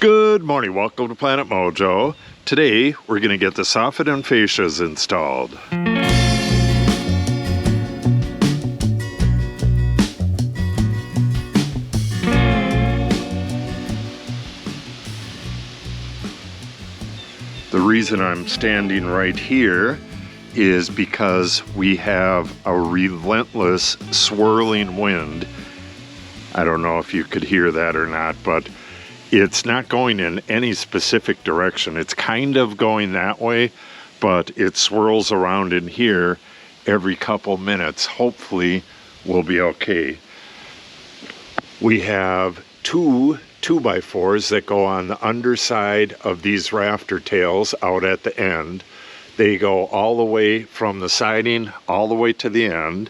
Good morning, welcome to Planet Mojo. Today we're going to get the soffit and fascias installed. The reason I'm standing right here is because we have a relentless swirling wind. I don't know if you could hear that or not, but it's not going in any specific direction. It's kind of going that way, but it swirls around in here every couple minutes. Hopefully we'll be okay. We have two 2x4s that go on the underside of these rafter tails out at the end. They go all the way from the siding all the way to the end.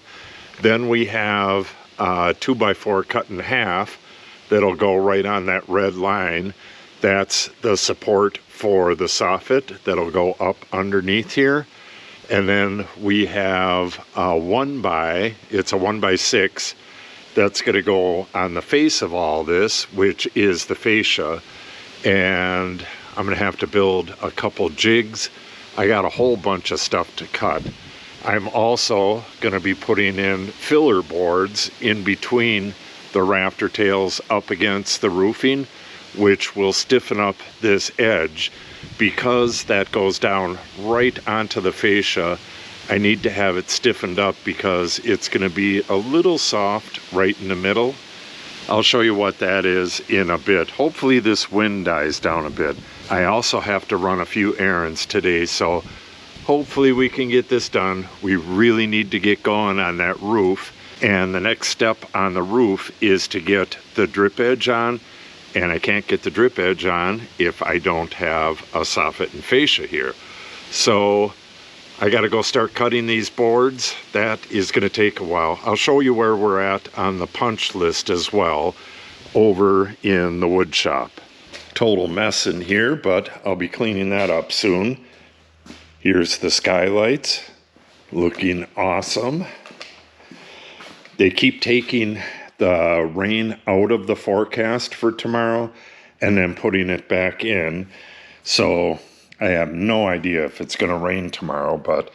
Then we have a 2x4 cut in half that'll go right on that red line. That's the support for the soffit that'll go up underneath here. And then we have a it's a 1x6 that's going to go on the face of all this, which is the fascia. And I'm going to have to build a couple jigs. I got a whole bunch of stuff to cut. I'm also going to be putting in filler boards in between the rafter tails up against the roofing, which will stiffen up this edge. Because that goes down right onto the fascia, I need to have it stiffened up because it's going to be a little soft right in the middle. I'll show you what that is in a bit. Hopefully this wind dies down a bit. I also have to run a few errands today, so hopefully we can get this done. We really need to get going on that roof. And the next step on the roof is to get the drip edge on, and I can't get the drip edge on if I don't have a soffit and fascia here. So I got to go start cutting these boards. That is going to take a while. I'll show you where we're at on the punch list as well over in the wood shop. Total mess in here, but I'll be cleaning that up soon. Here's the skylights, looking awesome. They keep taking the rain out of the forecast for tomorrow and then putting it back in. So I have no idea if it's going to rain tomorrow, but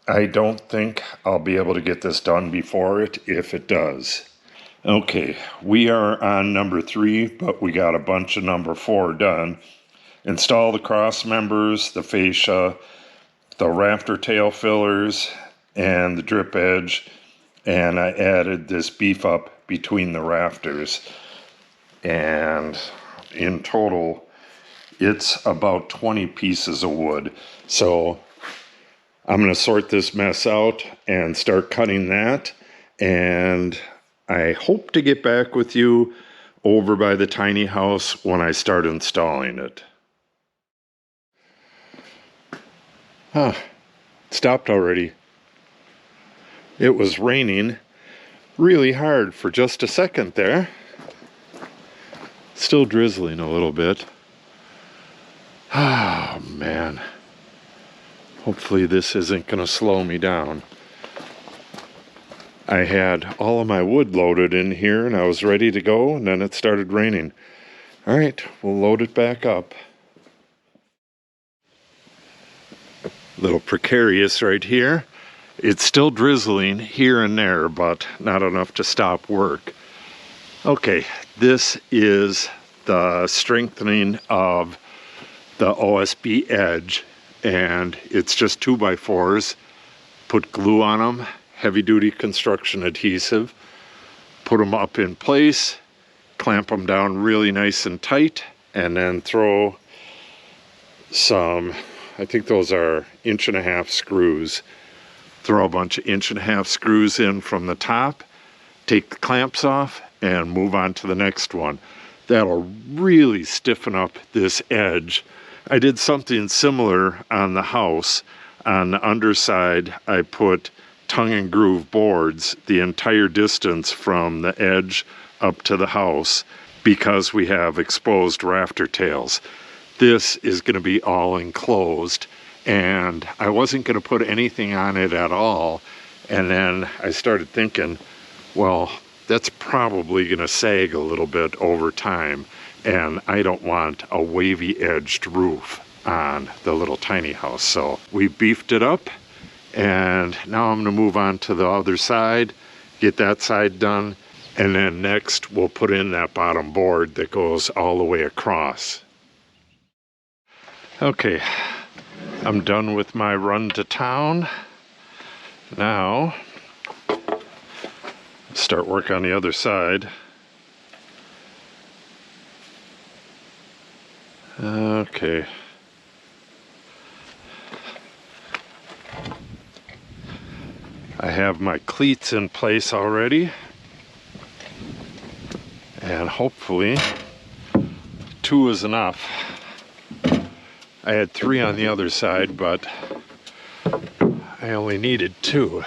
I don't think I'll be able to get this done before it if it does. Okay, we are on number 3, but we got a bunch of number 4 done. Install the cross members, the fascia, the rafter tail fillers, and the drip edge. And I added this beef up between the rafters. And in total, it's about 20 pieces of wood. So I'm going to sort this mess out and start cutting that. And I hope to get back with you over by the tiny house when I start installing it. It stopped already. It was raining really hard for just a second there. Still drizzling a little bit. Oh man. Hopefully this isn't going to slow me down. I had all of my wood loaded in here and I was ready to go, and then it started raining. All right, we'll load it back up. A little precarious right here. It's still drizzling here and there, but not enough to stop work. Okay, this is the strengthening of the OSB edge, and it's just 2x4s. Put glue on them, heavy duty construction adhesive, put them up in place, clamp them down really nice and tight, and then throw some, I think those are 1.5-inch screws. Throw a bunch of 1.5-inch screws in from the top, take the clamps off, and move on to the next one. That'll really stiffen up this edge. I did something similar on the house. On the underside, I put tongue and groove boards the entire distance from the edge up to the house because we have exposed rafter tails. This is going to be all enclosed. And I wasn't going to put anything on it at all. And then I started thinking, well, that's probably going to sag a little bit over time. and I don't want a wavy edged roof on the little tiny house. So we beefed it up, and now I'm gonna move on to the other side, get that side done, and then next we'll put in that bottom board that goes all the way across. Okay, I'm done with my run to town. Now, start work on the other side. Okay. I have my cleats in place already, and hopefully 2 is enough. I had 3 on the other side, but I only needed 2.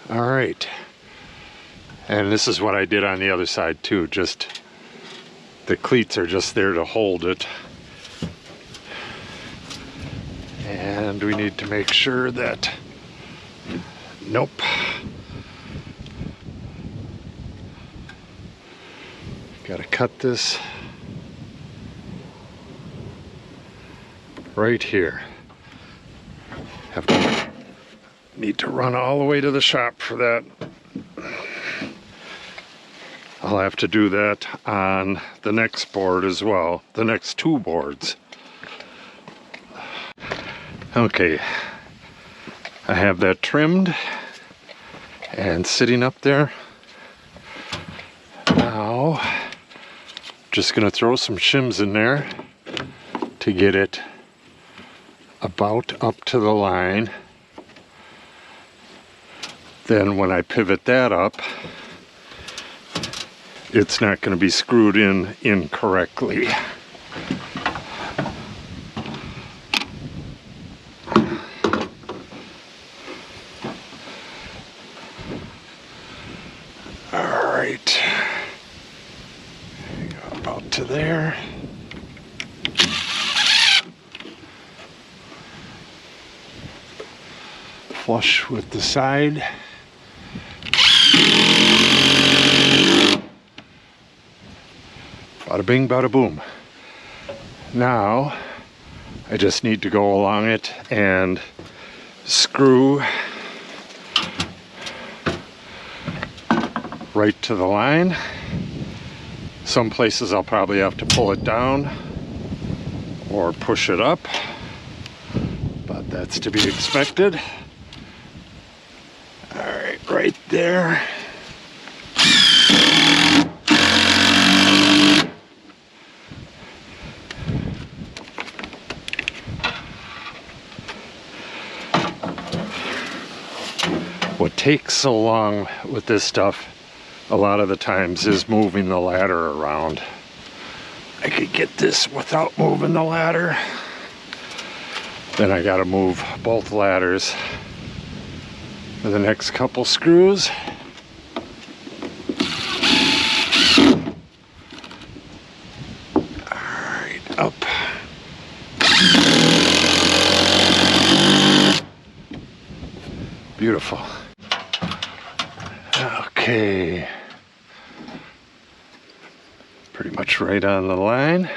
All right. And this is what I did on the other side too. Just the cleats are just there to hold it. And we need to make sure that, nope. Gotta cut this right here. Need to run all the way to the shop for that. I'll have to do that on the next board as well, the next 2 boards. Okay, I have that trimmed and sitting up there. Now, just gonna throw some shims in there to get it about up to the line. Then when I pivot that up, it's not going to be screwed in incorrectly. All right, about to there. Flush with the side. Bada bing, bada boom. Now, I just need to go along it and screw right to the line. Some places I'll probably have to pull it down or push it up, but that's to be expected. All right, right there. What takes so long with this stuff a lot of the times is moving the ladder around. I could get this without moving the ladder. Then I gotta move both ladders for the next couple screws. Alright, up. Beautiful. Okay, pretty much right on the line.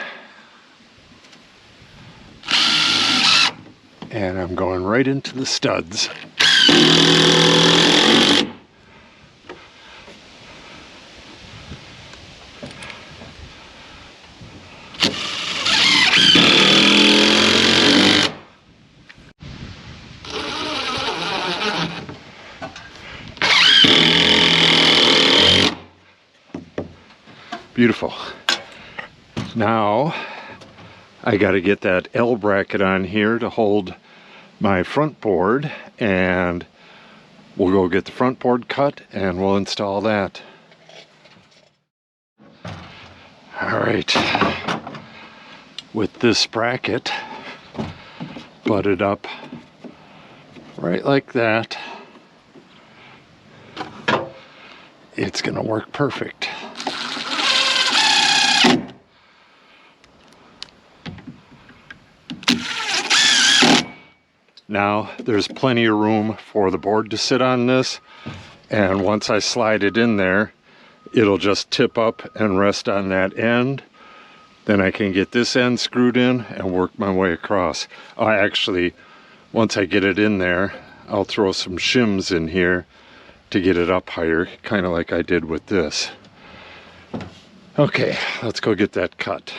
And I'm going right into the studs. Beautiful. Now I got to get that L bracket on here to hold my front board, and we'll go get the front board cut and we'll install that. All right, with this bracket butted up right like that, it's gonna work perfect. Now there's plenty of room for the board to sit on this, and once I slide it in there, it'll just tip up and rest on that end. Then I can get this end screwed in and work my way across. Actually, once I get it in there, I'll throw some shims in here to get it up higher, kind of like I did with this. Okay, let's go get that cut.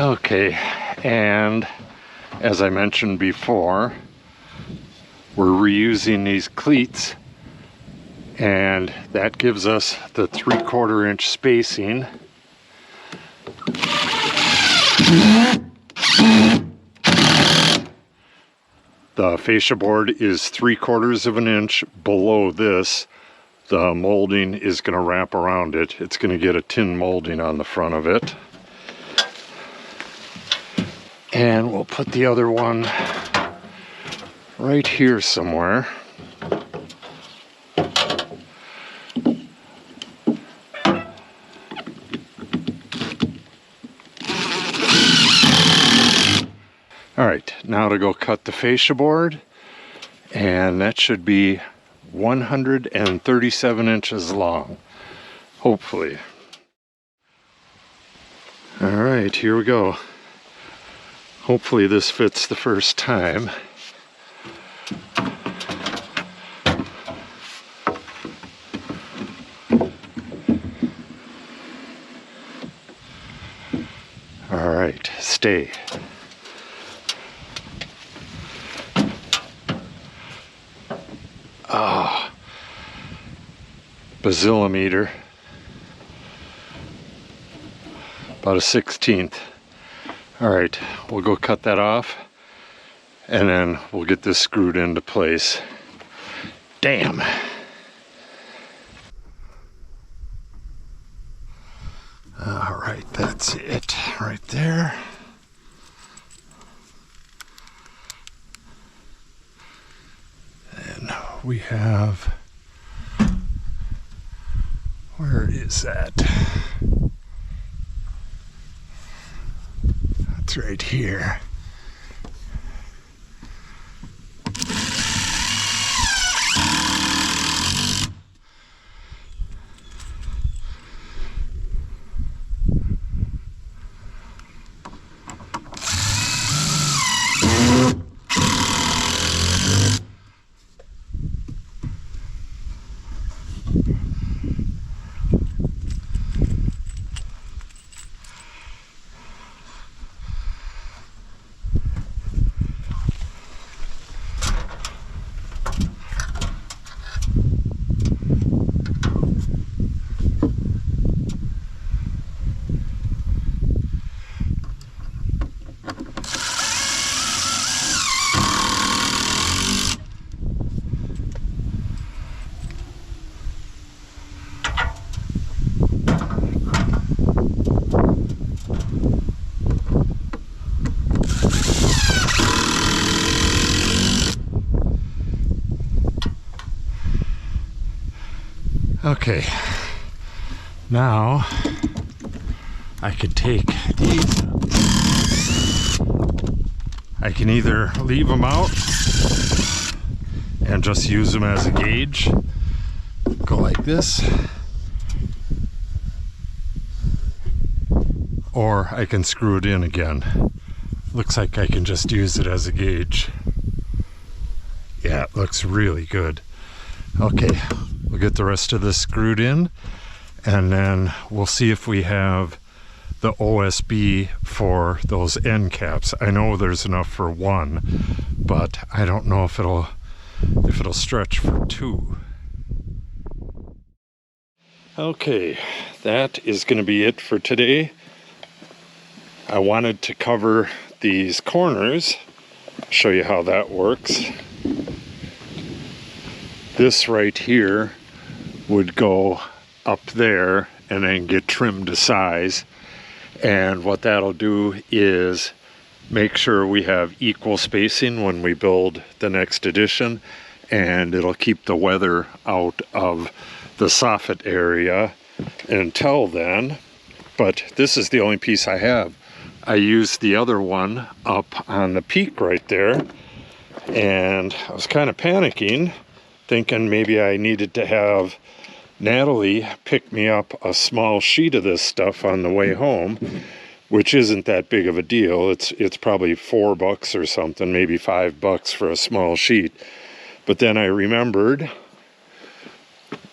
Okay, and as I mentioned before, we're reusing these cleats, and that gives us the 3/4 inch spacing. The fascia board is 3/4 of an inch below this. The molding is going to wrap around it. It's going to get a tin molding on the front of it. And we'll put the other one right here somewhere. All right, now to go cut the fascia board, and that should be 137 inches long, hopefully. All right, here we go. Hopefully this fits the first time. All right, stay. Ah, bazillimeter. About a 1/16. All right, we'll go cut that off, and then we'll get this screwed into place. Damn. All right, that's it right there. And we have, where is that? That's right here. Okay, now I could take these. I can either leave them out and just use them as a gauge, go like this, or I can screw it in again. Looks like I can just use it as a gauge. Yeah, it looks really good. Okay, we'll get the rest of this screwed in, and then we'll see if we have the OSB for those end caps. I know there's enough for one, but I don't know if it'll stretch for two. Okay, that is going to be it for today. I wanted to cover these corners, show you how that works. This right here would go up there and then get trimmed to size. And what that'll do is make sure we have equal spacing when we build the next edition, and it'll keep the weather out of the soffit area until then. But this is the only piece I have. I used the other one up on the peak right there, and I was kind of panicking, thinking maybe I needed to have Natalie picked me up a small sheet of this stuff on the way home, which isn't that big of a deal. It's probably $4 or something, maybe $5 for a small sheet. But then I remembered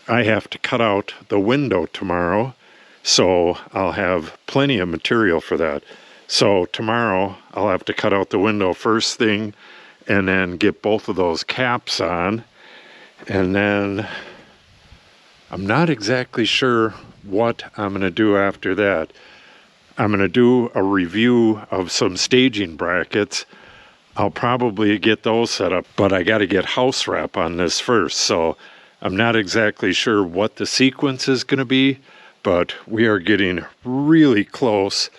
I have to cut out the window tomorrow, so I'll have plenty of material for that. So tomorrow I'll have to cut out the window first thing and then get both of those caps on, and then I'm not exactly sure what I'm going to do after that. I'm going to do a review of some staging brackets. I'll probably get those set up, but I got to get house wrap on this first. So I'm not exactly sure what the sequence is going to be, but we are getting really close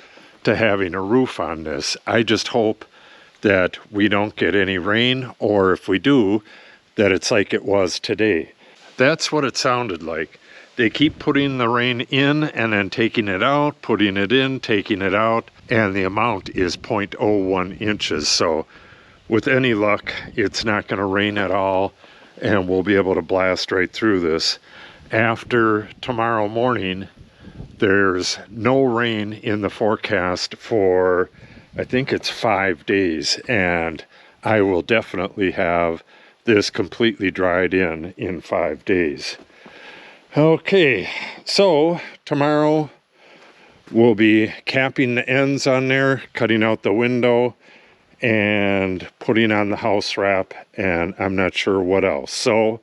to having a roof on this. I just hope that we don't get any rain, or if we do, that it's like it was today. That's what it sounded like. They keep putting the rain in and then taking it out, putting it in, taking it out, and the amount is 0.01 inches. So with any luck, it's not going to rain at all, and we'll be able to blast right through this. After tomorrow morning, there's no rain in the forecast for, I think it's 5 days, and I will definitely have this completely dried in 5 days. Okay, so tomorrow we'll be capping the ends on there, cutting out the window, and putting on the house wrap, and I'm not sure what else. So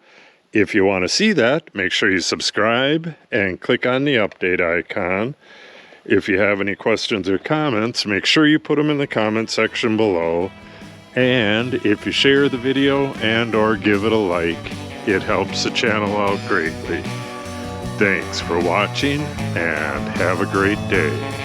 if you want to see that, make sure you subscribe and click on the update icon. If you have any questions or comments, make sure you put them in the comment section below. And if you share the video and or give it a like, it helps the channel out greatly. Thanks for watching, and have a great day.